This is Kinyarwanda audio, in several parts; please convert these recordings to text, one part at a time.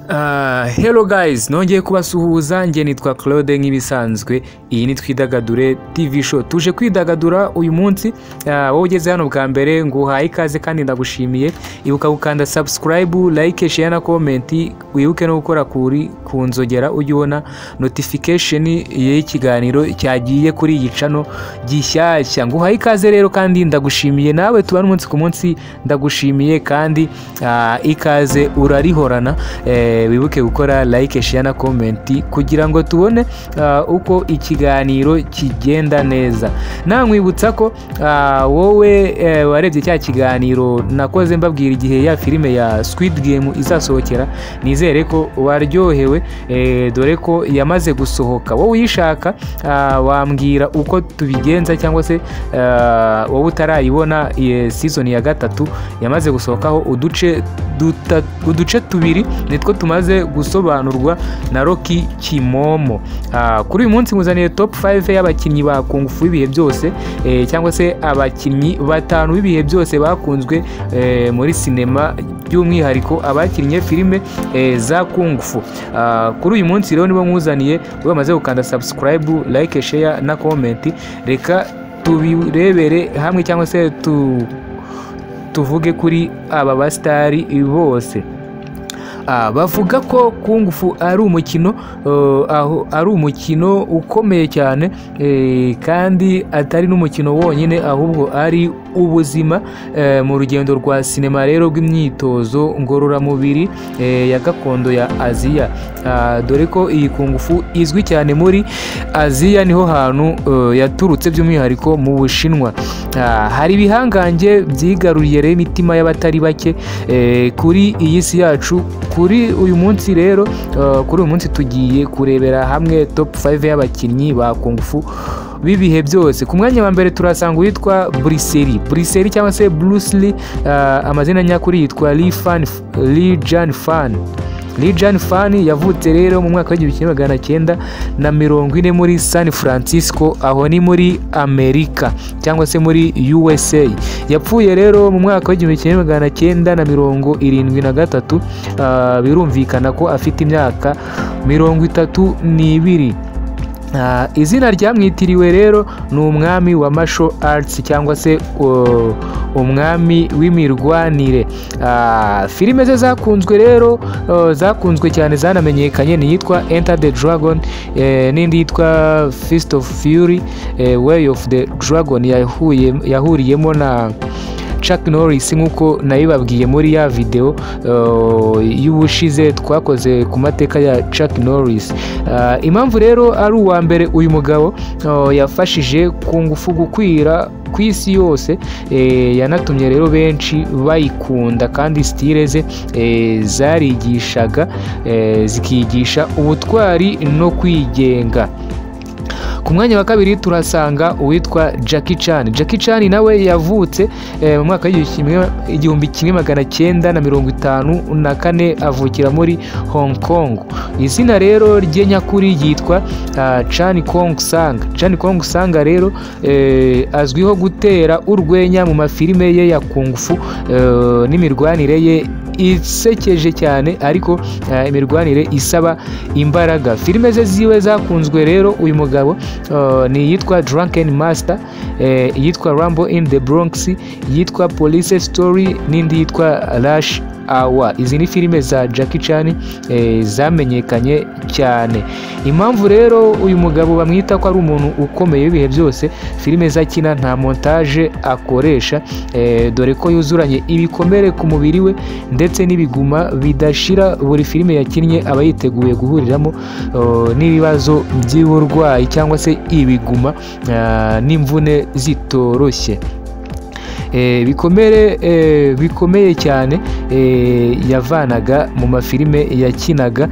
Hello guys, nongeye kubasuhuza. Nge nitwa Claude nk'ibisanzwe. Iyi ni Twidagadure TV show. Tuje kwidagadura uyu munsi. Wowe ugeze hano bwa mbere nguhaye ikaze kandi ndagushimiye. Ibuka gukanda subscribe, like, share na comment. Wibuke no gukora ku nzogera ujye ubona notification y'ikiganiro cyagiye kuri iyi channel gishyashya. Nguhaye ikaze rero kandi ndagushimiye, nawe tubana umunsi ku munsi ndagushimiye kandi ikaze urarihorana. Wibuke gukora like, share na comment kugira ngo tubone uko ikiganiro kigenda neza. Nankwibutsa ko wowe warebye cya kiganiro nakoze mbabwira igihe ya filime ya Squid Game izasohokera, nizere ko waryohewe dore ko yamaze gusohoka. Wowe uyishaka wambwira uko tubigenza, cyangwa se wowe utarayibona season ya gatatu yamaze gusohokaho uduce tubiri nitwo tumaze gusobanurwa na Rocky Kimomo. Kuri uyu munsi muzaniye top 5 y'abakinnyi ba Kung Fu ibihe byose, cyangwa se abakinnyi batanu b'ibihe byose bakunzwe muri sinema, by'umwihariko abakinnye filime za Kung Fu. Kuri uyu munsi rero nibo mwuzaniye, wamaze gukanda subscribe, like, share na comment. Reka tubirebere hamwe, cyangwa se tuvuge kuri aba bastari bose. Bavuga ko Kung Fu ari umukino ukomeye cyane, kandi atari n'umukino wonyine, ahubwo ari ubuzima mu rugendo rwa sinema rero rw'imyitozo ngororamubiri ya gakondo ya Aziya. Dore ko iyi Kung Fu izwi cyane muri Aziya, niho hantu yaturutse, by'umwihariko mu Bushinwa. Hari ibihangange byigaruriye rero imitima y'abatari bake kuri iyi si yacu. Kuri uyu munsi rero, kuri uyu munsi tugiye kurebera hamwe top 5 y'abakinnyi ba Kung Fu bibihe byose. Ku mwanya wa mbere turasanga uwitwa Bruce Lee cyangwa se Bruce Lee, amazina nyakuri yitwa Lee Jan Fan yavutse rero mu mwaka w'1940 muri San Francisco, aho ni muri Amerika cyangwa se muri USA. Yapfuye rero mu mwaka w'1973. Birumvikana ko afite imyaka 32. Izina ryamwitiriwe rero ni umwami wa martial arts, cyangwa se umwami w'imirwanire. Filime ze zakunzwe rero, zakunzwe cyane, zanamenyekanye, ni yitwa Enter the Dragon, n'indi yitwa Fist of Fury, Way of the Dragon yahuriyemo na Chuck Norris, nk'uko nayibabwiye muri ya video y'ubushize twakoze ku mateka ya Chuck Norris. Impamvu rero ari uwa mbere uyu mugabo yafashije Kung Fu gukwira ku isi yose, yanatumye rero benshi bayikunda, kandi style ze zarigishaga, zikigisha ubutwari no kwigenga. Ku mwanya wa kabiri turasanga uwitwa Jackie Chan nawe yavutse mu mwaka w'1954, avukira muri Hong Kong. Izina rero rye nyakuri yitwa Chan Kong Sang rero azwiho gutera urwenya mu mafilime ye ya Kung Fu n'imirwanire ye isekeje cyane, ariko imirwanire isaba imbaraga. Filime ze ziwe zakunzwe rero uyu mugabo ni yitwa Drunken Master, yitwa Rambo in the Bronx, yitwa Police Story, n'indi yitwa Rush Hour. Izi ni filime za Jackie Chan zamenyekanye cyane. Impamvu rero uyu mugabo bamwita ko ari umuntu ukomeye ibihe byose, filime zakina nta montage akoresha, dore ko yuzuranye ibikomere ku mubiri we ndetse n'ibiguma bidashira. Buri filime yakinnye aba yiteguye guhuriramo n'ibibazo by'uburwayi, cyangwa se ibiguma n'imvune zitoroshye. Bikomeye cyane yavanaga mu mafilime yakinaga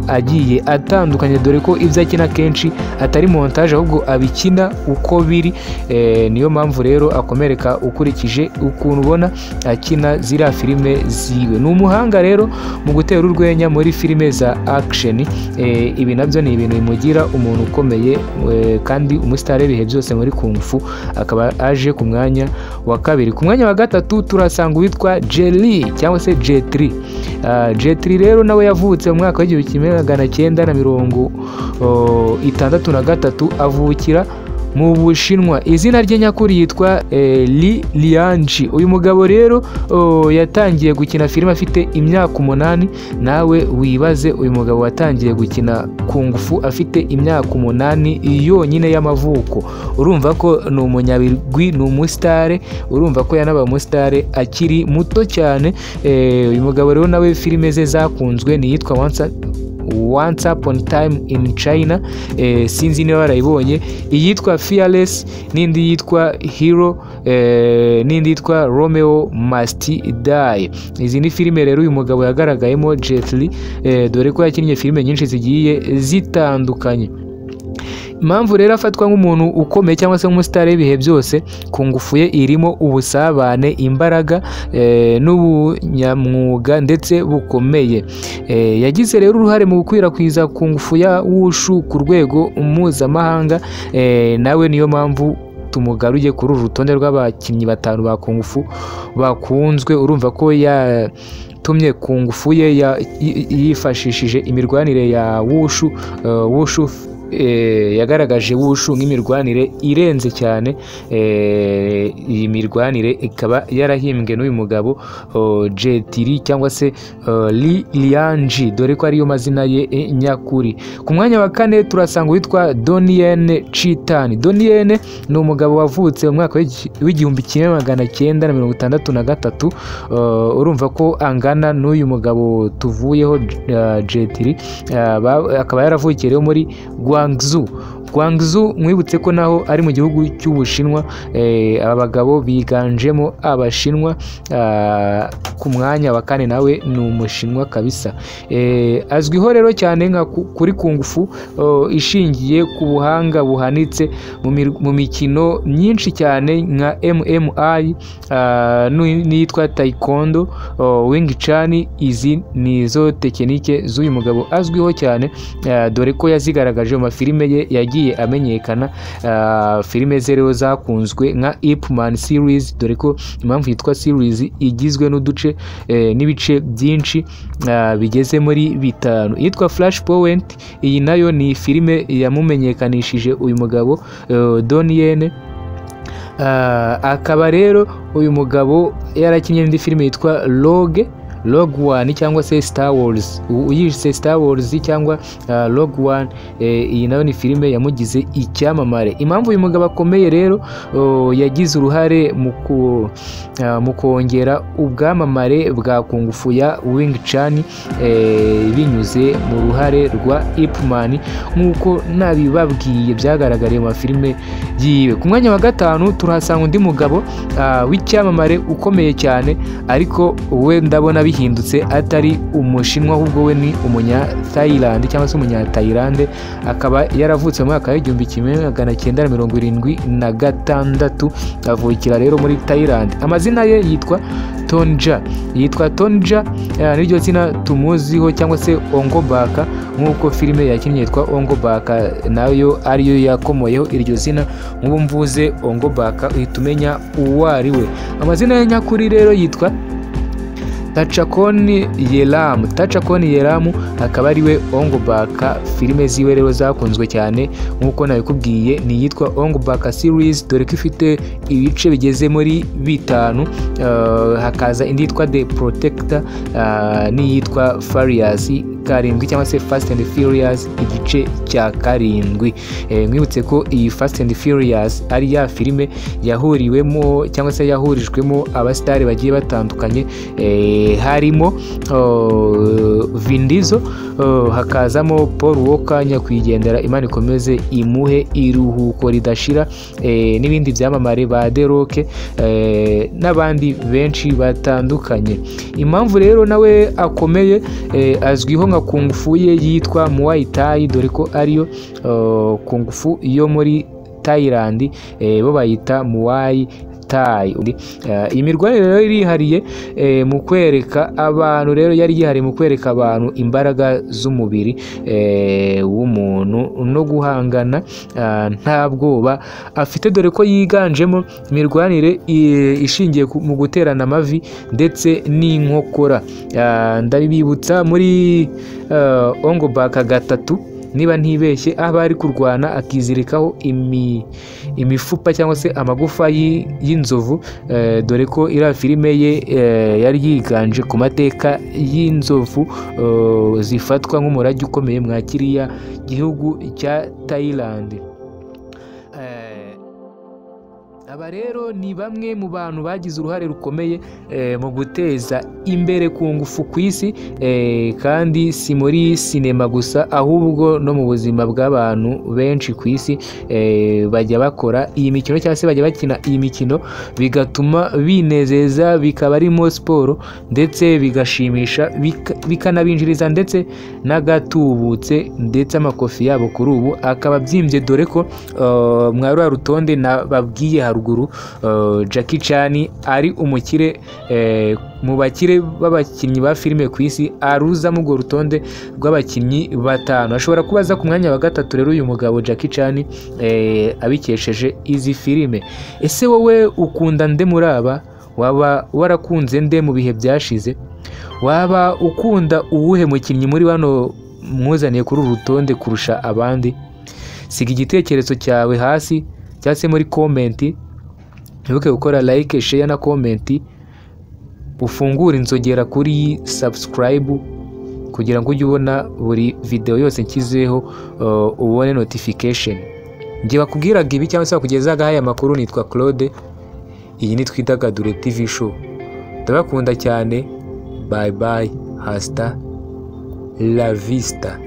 agiye atandukanye, dore ko ibyo akina kenshi atari montage, ahubwo abikina uko biri. Niyo mpamvu rero akomereka ukurikije ukuntu ubona akina ziriya filime ziwe. Ni umuhanga rero mu gutera urwenya muri filime za action. Ibi nabyo ni ibintu bimugira umuntu ukomeye, kandi umusitari w'ibihe byose muri Kung Fu. Akaba aje ku mwanya wa kabiri. Ku mwanya wa gatatu turasanga uwitwa Jelly cyangwa se J3. J3 rero nawe yavutse mu mwaka w'1963 avukira mu Bushinwa. Izina rye nyakuri yitwa Li Lianji. Uyu mugabo rero yatangiye gukina filime afite imyaka 8. Nawe wibaze uyu mugabo watangiye gukina kung fu afite imyaka 8 yonyine y'amavuko. Urumva ko ni umunyabigwi, ni umusitare, urumva ko yanaba umusitare akiri muto cyane. Uyu mugabo rero nawe filime ze zakunzwe ni yitwa Once Upon a Time in China, sinzi niba barayibonye, iyitwa Fearless, n'indi yitwa Hero, n'indi yitwa Romeo Must Die. Izi ni filime rero uyu mugabo yagaragayemo Jet Li, dore ko yakinnye filime nyinshi zigiye zitandukanye. Impamvu rero afatwa nk'umuntu ukomeye cyangwa se nk'umusitari w'ibihe byose, kung fu ye irimo ubusabane, imbaraga n'ubunyamwuga ndetse bukomeye. Yagize rero uruhare mu gukwirakwiza kung fu ya wushu ku rwego mpuzamahanga, nawe niyo mpamvu tumugaruye kuri uru rutonde rw'abakinnyi 5 ba kung fu bakunzwe. Urumva ko yatumye kung fu ye yifashishije imirwanire ya wushu. Yagaragaje wushu nk'imirwanire irenze cyane. Iyi mirwanire ikaba yarahimbwe n'uyu mugabo J3 cyangwa se Li Lianji, dore ko ariyo mazina ye nyakuri. Ku mwanya wa 4 turasanga witwa Donnie Chitan. Donnie ni umugabo wavutse mu mwaka w'1963. Urumva ko angana n'uyu mugabo tuvuyeho J3. Akaba yaravukiye rero muri Guangzhou, mwibutse ko naho ari mu gihugu cy'Ubushinwa. Aba bagabo biganjemo Abashinwa. Ku mwanya wa 4 nawe ni Umushinwa kabisa. Azwiho rero cyane nka kuri kung fu ishingiye ku buhanga buhanitse mu mikino myinshi cyane nka MMA, n'iyitwa Taekwondo, Wing Chun. Izi nizo tekinike z'uyu mugabo azwiho cyane, dore ko yazigaragaje mu mafilime ye yagiye amenyekana. Filime ze rero zakunzwe nka Ip Man series, dore ko impamvu yitwa series igizwe n'uduce n'ibice byinshi bigeze muri 5. Yitwa Flashpoint, iyi nayo ni filime yamumenyekanishije uyu mugabo Donnie. Akaba rero uyu mugabo yarakinnye indi filime yitwa Rogue One cyangwa se Star Wars. Uyise Star Wars cyangwa Rogue One, iyi nayo ni filime yamugize icyamamare. Impamvu uyu mugabo akomeye rero, yagize uruhare mu kongera ubwamamare bwa kung fu ya Wing Chun, binyuze mu ruhare rwa Ip Man, nk'uko nabibabwiye byagaragariye mu mafilime yiwe. Ku mwanya wa 5 turahasanga undi mugabo w'icyamamare ukomeye cyane, ariko we ndabona bihindutse atari Umushinwa, ahubwo we ni umunya Thailand cyangwa se umunya Thailand. Akaba yaravutse mu mwaka w'1976, avukira rero muri Thailand. Amazina ye yitwa Tonja. Niryo zina tumuziho, cyangwa se Ongo Baka, nk'uko filime yakinnye yitwa Ongo Baka nayo ariyo yakomoyeho iryo zina. Nk'ubu mvuze Ongo Baka uhita umenya uwo ari we. Amazina ye nyakuri rero yitwa Tachakoni Yelamu, akaba ari we Ongo Baka. Filime ziwe rero zakunzwe cyane nk'uko nabikubwiye, ni yitwa Ongo Baka series, dore ko ifite ibice bigeze muri 5. Hakaza indi yitwa The Protector, n'iyitwa Furious 7 cyangwa se Fast and Furious igice cya 7. Mwibutse ko iyi Fast and Furious ari ya filime yahuriwemo cyangwa se yahurijwemo abasitari bagiye batandukanye. Harimo Vin Diesel, hakazamo Paul Walker nyakwigendera, Imana ikomeze imuhe iruhuko ridashira, n'ibindi byamamare ba The Rock, n'abandi benshi batandukanye. Impamvu rero nawe akomeye, azwiho nka kung fu ye yitwa Muay Thai, dore ko ariyo kung fu yo muri Thailand, bo bayita Muay style. Iyi mirwanire rero irihariye mu kwereka abantu rero yari yihariye mu kwereka abantu imbaraga z'umubiri w'umuntu no guhangana nta bwoba afite, dore ko yiganjemo imirwanire ishingiye mu guterana amavi ndetse n'inkokora. Ndabibutsa muri Ongobaka gatatu niba ntibeshye, aho ari kurwana akizirikaho imifupa cyangwa se amagufa y'inzovu, dore ko iriya filime ye yari yiganje ku mateka y'inzovu zifatwa nk'umurage ukomeye mwa kiriya gihugu cya Thailand. Aba rero ni bamwe mu bantu bagize uruhare rukomeye mu guteza imbere kungufu ku isi, kandi si muri sinema gusa ahubwo no mu buzima bw'abantu benshi ku isi. Bajya bakora iyi mikino cyangwa se bajya bakina iyi mikino bigatuma binezeza, bikaba arimo siporo ndetse bigashimisha, bikanabinjiriza ndetse n'agatubutse, ndetse amakofi yabo kuri ubu akaba byimbye, dore ko mwarura rutonde nababwiye haruguru Jackie Chan ari umukire mu bakire b'abakinnyi ba filime ku isi, aruzamo urwo rutonde rw'abakinnyi batanu. Ashobora kubaza ku mwanya wa gatatu rero uyu mugabo Jackie Chan abikesheje izi filime. Ese wowe ukunda nde muri aba? Waba warakunze nde mu bihe byashize? Waba ukunda uwuhe mukinnyi muri bano mwuzaniye kuri uru rutonde kurusha abandi? Siga igitekerezo cyawe hasi cyangwa se muri komenti. Ntibuke gukora like, share na comment, ufungure inzogera kuri subscribe kugira ngo ujye ubona buri video yose nshyizeho, ubone notification. Ngiye bakubwiraga ibi cyangwa se bakugezaga aya makuru. Nitwa Claude, iyi ni Twidagadure TV show. Ndabakunda cyane, bye bye, hasta la vista.